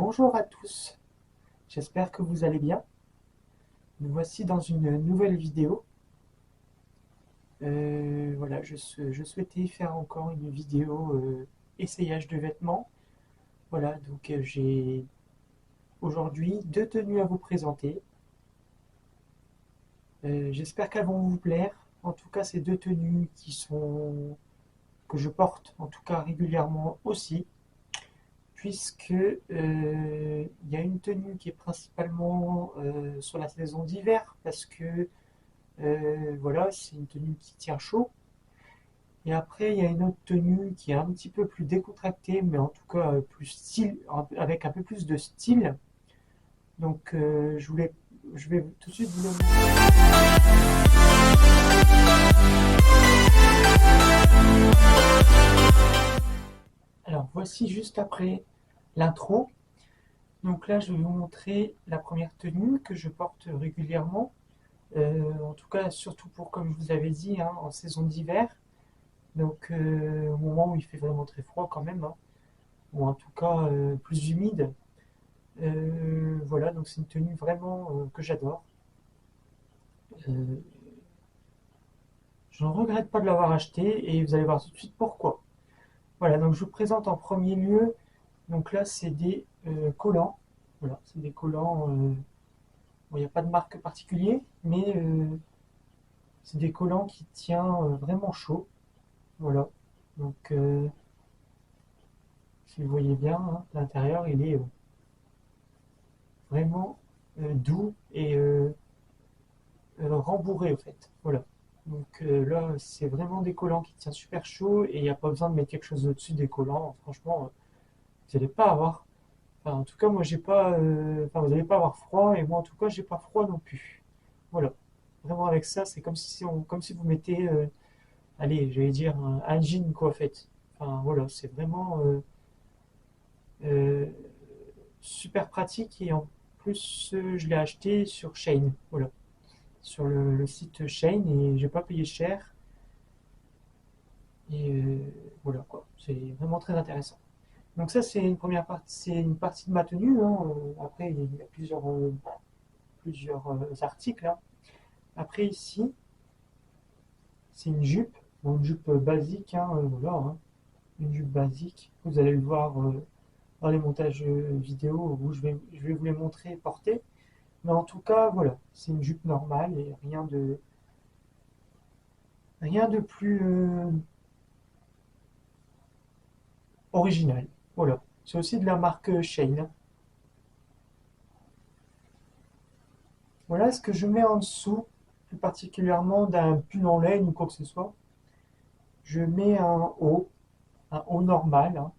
Bonjour à tous, j'espère que vous allez bien. Nous voici dans une nouvelle vidéo. Voilà, je souhaitais faire encore une vidéo essayage de vêtements. Voilà, donc j'ai aujourd'hui deux tenues à vous présenter. J'espère qu'elles vont vous plaire. En tout cas, ces deux tenues que je porte en tout cas régulièrement aussi, puisque il y a une tenue qui est principalement sur la saison d'hiver, parce que voilà, c'est une tenue qui tient chaud. Et après, il y a une autre tenue qui est un petit peu plus décontractée, mais en tout cas plus style, avec un peu plus de style. Donc, je vais tout de suite vous le montrer. Alors, voici juste après l'intro. Donc là, je vais vous montrer la première tenue que je porte régulièrement. En tout cas, surtout pour, comme je vous avais dit, hein, en saison d'hiver. Donc, au moment où il fait vraiment très froid quand même, hein, ou en tout cas plus humide. Voilà, donc c'est une tenue vraiment que j'adore. Euh, je ne regrette pas de l'avoir acheté et vous allez voir tout de suite pourquoi. Voilà, donc je vous présente en premier lieu. Donc là, c'est des collants. Voilà, c'est des collants. Bon, il n'y a pas de marque particulière, mais c'est des collants qui tient vraiment chaud. Voilà. Donc, si vous voyez bien, hein, l'intérieur, il est vraiment doux et rembourré, en fait. Voilà. Donc là, c'est vraiment des collants qui tiennent super chaud et il n'y a pas besoin de mettre quelque chose au-dessus des collants. Franchement, vous n'allez pas avoir. Enfin, en tout cas, moi, j'ai pas. Enfin, vous n'allez pas avoir froid et moi, en tout cas, j'ai pas froid non plus. Voilà. Vraiment, avec ça, c'est comme si vous mettez. Allez, j'allais dire un jean, quoi, en fait. Enfin, voilà, c'est vraiment euh, super pratique et en plus, je l'ai acheté sur Shein. Voilà. Sur le site Shein et j'ai pas payé cher. Et voilà quoi, c'est vraiment très intéressant. Donc ça c'est une première partie, c'est une partie de ma tenue, hein. Après il y a plusieurs articles, hein. Après ici c'est une jupe, bon, une jupe basique, hein, voilà, hein. Une jupe basique. Vous allez le voir dans les montages vidéo où je vais vous les montrer porter. Mais en tout cas voilà, c'est une jupe normale et rien de plus original. Voilà. C'est aussi de la marque Shein. Voilà ce que je mets en dessous, plus particulièrement d'un pull en laine ou quoi que ce soit. Je mets un haut normal, hein,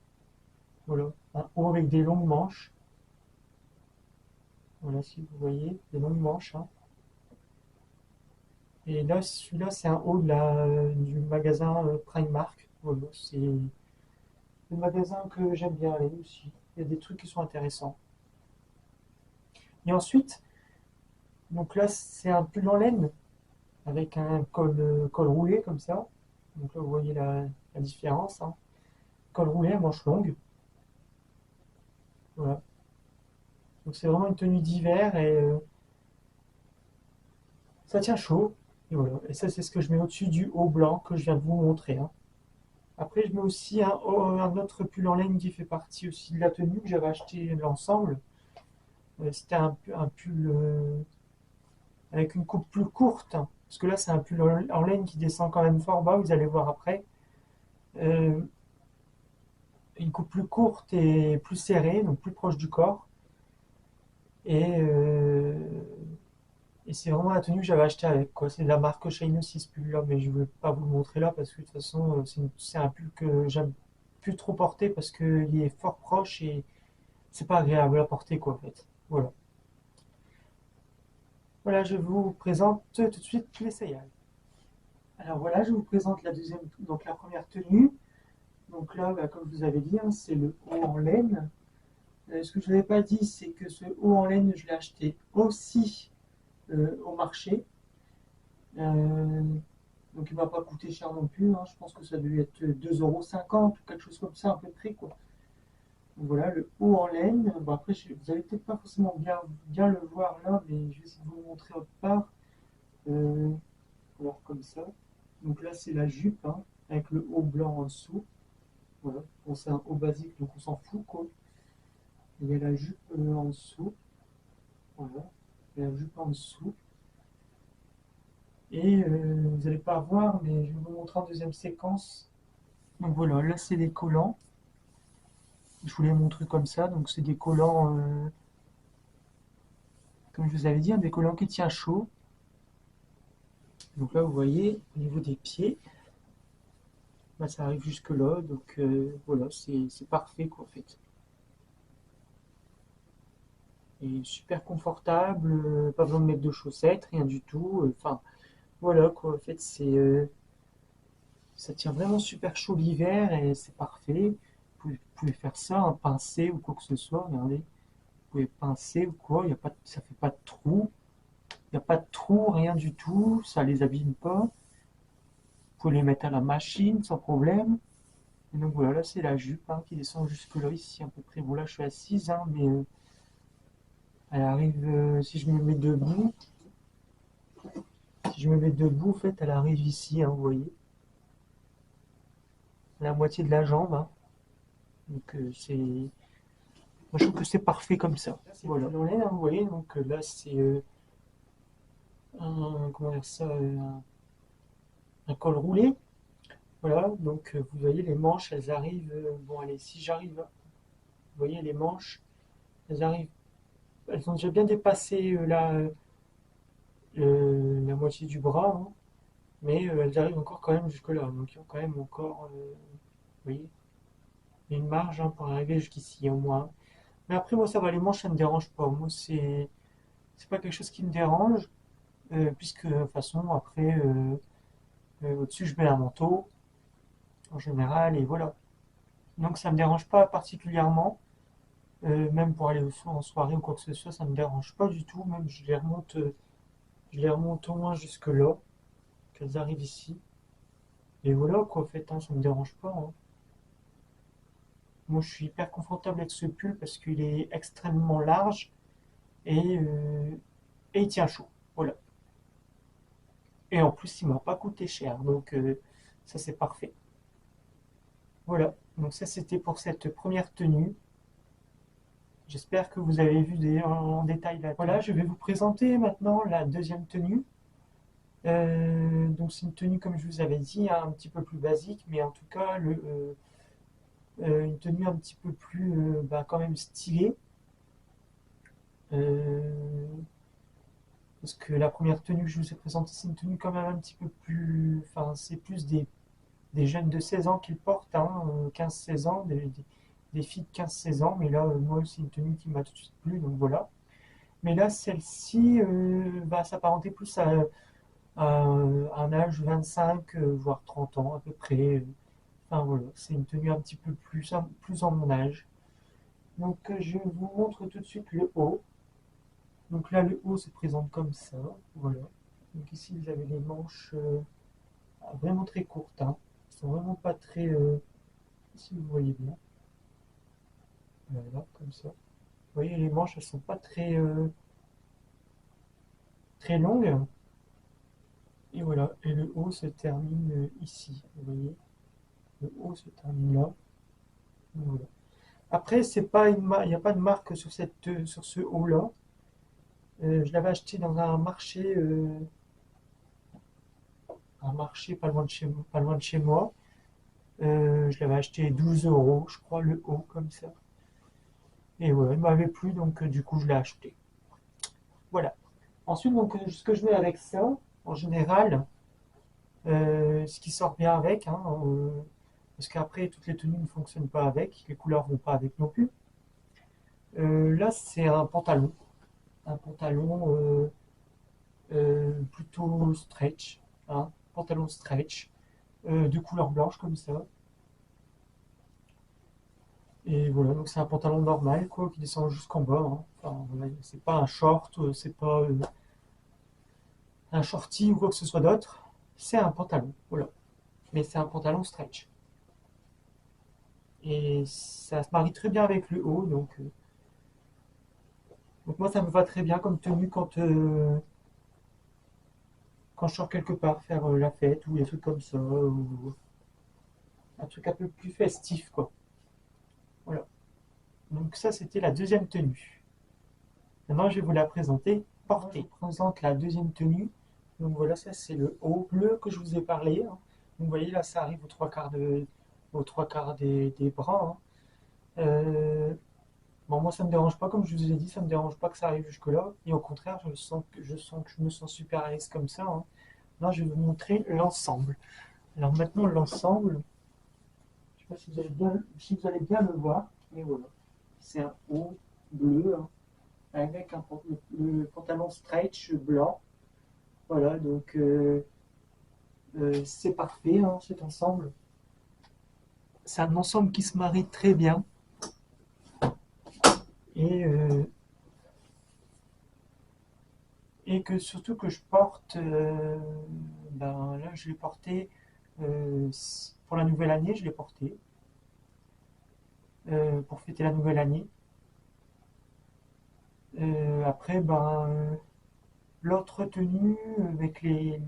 voilà, un haut avec des longues manches. Voilà, si vous voyez, des longues manches, hein. Et là, celui-là, c'est un haut du magasin Primark. Voilà, c'est le magasin que j'aime bien aller aussi. Il y a des trucs qui sont intéressants. Et ensuite, donc là, c'est un pull en laine avec un col roulé comme ça. Donc là, vous voyez la différence, hein. Col roulé à manches longues. Voilà. Donc c'est vraiment une tenue d'hiver et ça tient chaud. Et voilà. Et ça, c'est ce que je mets au-dessus du haut blanc que je viens de vous montrer, hein. Après, je mets aussi un autre pull en laine qui fait partie aussi de la tenue que j'avais acheté l'ensemble. C'était un pull avec une coupe plus courte, hein. Parce que là, c'est un pull en laine qui descend quand même fort bas, vous allez voir après. Euh, une coupe plus courte et plus serrée, donc plus proche du corps. Et Et c'est vraiment la tenue que j'avais acheté avec, quoi. C'est de la marque Shine aussi, ce pull-là, mais je ne vais pas vous le montrer là parce que de toute façon, c'est un pull que j'aime plus trop porter parce qu'il est fort proche et c'est pas agréable à porter, quoi, en fait. Voilà. Voilà, je vous présente tout de suite l'essayage. Alors voilà, je vous présente la deuxième, donc la première tenue. Donc là, bah, comme je vous avais dit, hein, c'est le haut en laine. Ce que je n'avais pas dit, c'est que ce haut en laine, je l'ai acheté aussi au marché. Euh, Donc il ne m'a pas coûté cher non plus, hein. Je pense que ça a dû être 2,50 € ou quelque chose comme ça à peu près, quoi. Donc voilà, le haut en laine. Bon, après, vous allez peut-être pas forcément bien le voir là, mais je vais essayer de vous le montrer autre part. Euh, alors, comme ça. Donc là, c'est la jupe, hein, avec le haut blanc en dessous. Voilà. Bon, c'est un haut basique, donc on s'en fout, quoi. Il y a la jupe en dessous. Voilà. Il y a la jupe en dessous. Et vous n'allez pas voir, mais je vais vous montrer en deuxième séquence. Donc voilà, là, c'est des collants. Je vous les montrer comme ça. Donc, c'est des collants, comme je vous avais dit, hein, des collants qui tiennent chaud. Donc là, vous voyez, au niveau des pieds, bah, ça arrive jusque là. Donc voilà, c'est parfait, quoi, en fait. Et super confortable, pas besoin de mettre de chaussettes, rien du tout. Enfin, voilà, quoi, en fait, ça tient vraiment super chaud l'hiver et c'est parfait. Vous pouvez faire ça, un pincé ou quoi que ce soit, regardez. Vous pouvez pincer ou quoi, ça fait pas de trou. Il n'y a pas de trou, rien du tout, ça les abîme pas. Vous pouvez les mettre à la machine sans problème. Et donc voilà, là c'est la jupe, hein, qui descend jusque là, ici à peu près. Bon là je suis assise, hein, mais elle arrive, si je me mets debout, en fait, elle arrive ici, hein, vous voyez, la moitié de la jambe, hein. Donc moi je trouve que c'est parfait comme ça. Voilà, hein, vous voyez, donc là c'est comment dire ça, un col roulé. Voilà, donc vous voyez les manches, elles arrivent. Bon allez, si j'arrive, vous voyez les manches, elles arrivent, elles ont déjà bien dépassé la moitié du bras, hein, mais elles arrivent encore quand même jusque là. Donc il y a quand même encore, vous voyez, une marge, hein, pour arriver jusqu'ici au moins. Mais après moi ça va, les manches ça me dérange pas. Moi c'est pas quelque chose qui me dérange, puisque de toute façon après au-dessus je mets un manteau en général et voilà. Donc ça me dérange pas particulièrement. Même pour aller en soirée ou quoi que ce soit, ça me dérange pas du tout. Même je les remonte au moins jusque là, qu'elles arrivent ici. Et voilà quoi, en fait, hein, ça me dérange pas, hein. Moi, je suis hyper confortable avec ce pull parce qu'il est extrêmement large et, euh, et il tient chaud. Voilà. Et en plus, il m'a pas coûté cher, donc ça c'est parfait. Voilà. Donc ça c'était pour cette première tenue. J'espère que vous avez vu en détail la tenue. Voilà, je vais vous présenter maintenant la deuxième tenue. Donc c'est une tenue, comme je vous avais dit, hein, un petit peu plus basique, mais en tout cas une tenue un petit peu plus bah, quand même stylée. Euh, Parce que la première tenue que je vous ai présentée, c'est une tenue quand même un petit peu plus... Enfin, c'est plus des jeunes de 16 ans qui le portent, hein, 15-16 ans, des filles de 15-16 ans, mais là, moi, c'est une tenue qui m'a tout de suite plu, donc voilà. Mais là, celle-ci va s'apparenter plus à un âge 25, voire 30 ans à peu près. Enfin voilà, c'est une tenue un petit peu plus en mon âge. Donc je vous montre tout de suite le haut. Donc là, le haut se présente comme ça. Voilà. Donc ici, vous avez les manches vraiment très courtes, hein. Elles sont vraiment pas très. Si vous voyez bien. Voilà, comme ça. Vous voyez, les manches, elles sont pas très longues. Et voilà. Et le haut se termine ici. Vous voyez, le haut se termine là. Voilà. Après, c'est pas il n'y a pas de marque sur ce haut-là. Je l'avais acheté dans un marché pas loin de chez moi. Je l'avais acheté 12 euros, je crois, le haut comme ça. Et ouais, il m'avait plu, donc du coup, je l'ai acheté. Voilà. Ensuite, donc, ce que je mets avec ça, en général, ce qui sort bien avec, hein, parce qu'après, toutes les tenues ne fonctionnent pas avec, les couleurs vont pas avec non plus. Là, c'est un pantalon. Un pantalon plutôt stretch, hein, pantalon stretch, de couleur blanche comme ça. Et voilà, donc c'est un pantalon normal, quoi, qui descend jusqu'en bas, hein. Enfin, voilà, c'est pas un short, c'est pas un shorty ou quoi que ce soit d'autre. C'est un pantalon, voilà. Mais c'est un pantalon stretch. Et ça se marie très bien avec le haut, donc moi ça me va très bien comme tenue quand je sors quelque part faire la fête ou des trucs comme ça, ou un truc un peu plus festif, quoi. Voilà. Donc ça, c'était la deuxième tenue. Maintenant, je vais vous la présenter portée. Je vous présente la deuxième tenue. Donc voilà, ça c'est le haut bleu que je vous ai parlé, hein. Donc vous voyez là, ça arrive aux trois quarts des bras, hein. Bon, moi ça me dérange pas, comme je vous ai dit, ça me dérange pas que ça arrive jusque-là. Et au contraire, je me sens super à l'aise comme ça, hein. Là, je vais vous montrer l'ensemble. Alors maintenant, l'ensemble, je sais pas si vous allez bien le voir, mais voilà. C'est un haut bleu, hein, avec le pantalon stretch blanc. Voilà, donc c'est parfait, hein, cet ensemble. C'est un ensemble qui se marie très bien. Et, euh, et que surtout que je porte, ben là je l'ai porté euh, pour la nouvelle année, je l'ai porté pour fêter la nouvelle année. Après, ben, l'autre tenue avec les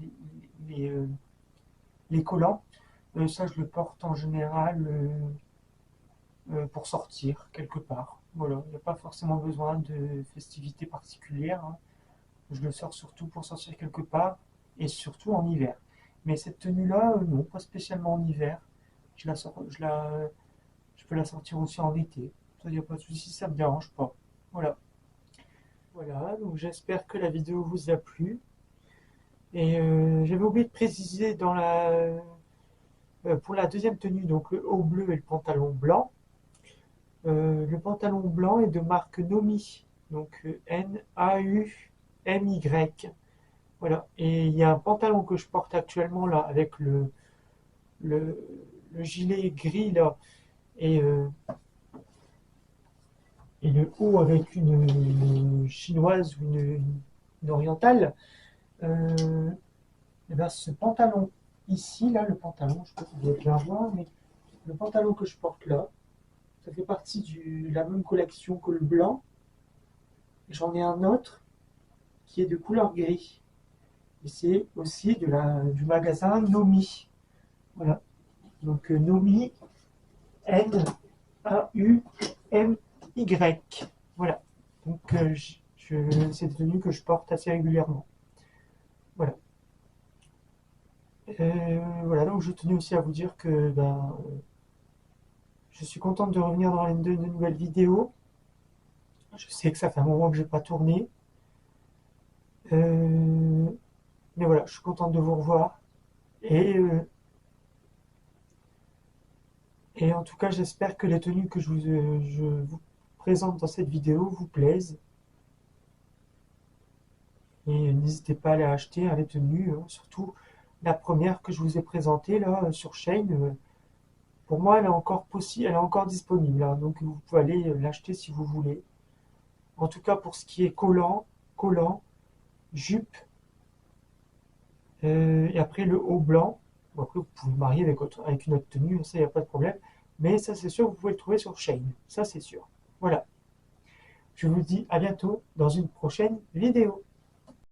collants, ça je le porte en général pour sortir quelque part. Voilà, il n'y a pas forcément besoin de festivités particulières, hein. Je le sors surtout pour sortir quelque part et surtout en hiver. Mais cette tenue-là, non, pas spécialement en hiver. Je la sors, je peux la sortir aussi en été. Ça, il n'y a pas de souci, ça me dérange pas. Voilà. Voilà, donc j'espère que la vidéo vous a plu. Et j'avais oublié de préciser pour la deuxième tenue, donc le haut bleu et le pantalon blanc. Le pantalon blanc est de marque Nomi, donc Naumi. Voilà. Et il y a un pantalon que je porte actuellement là avec le, le gilet gris là et, euh, et le haut avec une chinoise ou une orientale. Euh, et ben ce pantalon ici, là, le pantalon, je sais pas si vous allez bien voir, mais le pantalon que je porte là, ça fait partie de la même collection que le blanc. J'en ai un autre qui est de couleur gris. Et c'est aussi du magasin Nomi. Voilà. Donc Nomi, Naumi. Voilà. Donc c'est des tenues que je porte assez régulièrement. Voilà. Voilà, donc je tenais aussi à vous dire que ben, je suis contente de revenir dans une nouvelle vidéo. Je sais que ça fait un moment que j'ai pas tourné. Euh, mais voilà, je suis contente de vous revoir. Et, euh, et en tout cas, j'espère que les tenues que je vous présente dans cette vidéo vous plaisent. Et n'hésitez pas à les acheter, hein, les tenues, hein. Surtout la première que je vous ai présentée là sur Shein. Pour moi, elle est encore possible, elle est encore disponible, hein. Donc vous pouvez aller l'acheter si vous voulez. En tout cas, pour ce qui est collant, jupe, et après le haut blanc. Bon, après, vous pouvez le marier avec une autre tenue, ça, il n'y a pas de problème. Mais ça, c'est sûr, vous pouvez le trouver sur Shein. Ça, c'est sûr. Voilà. Je vous dis à bientôt dans une prochaine vidéo.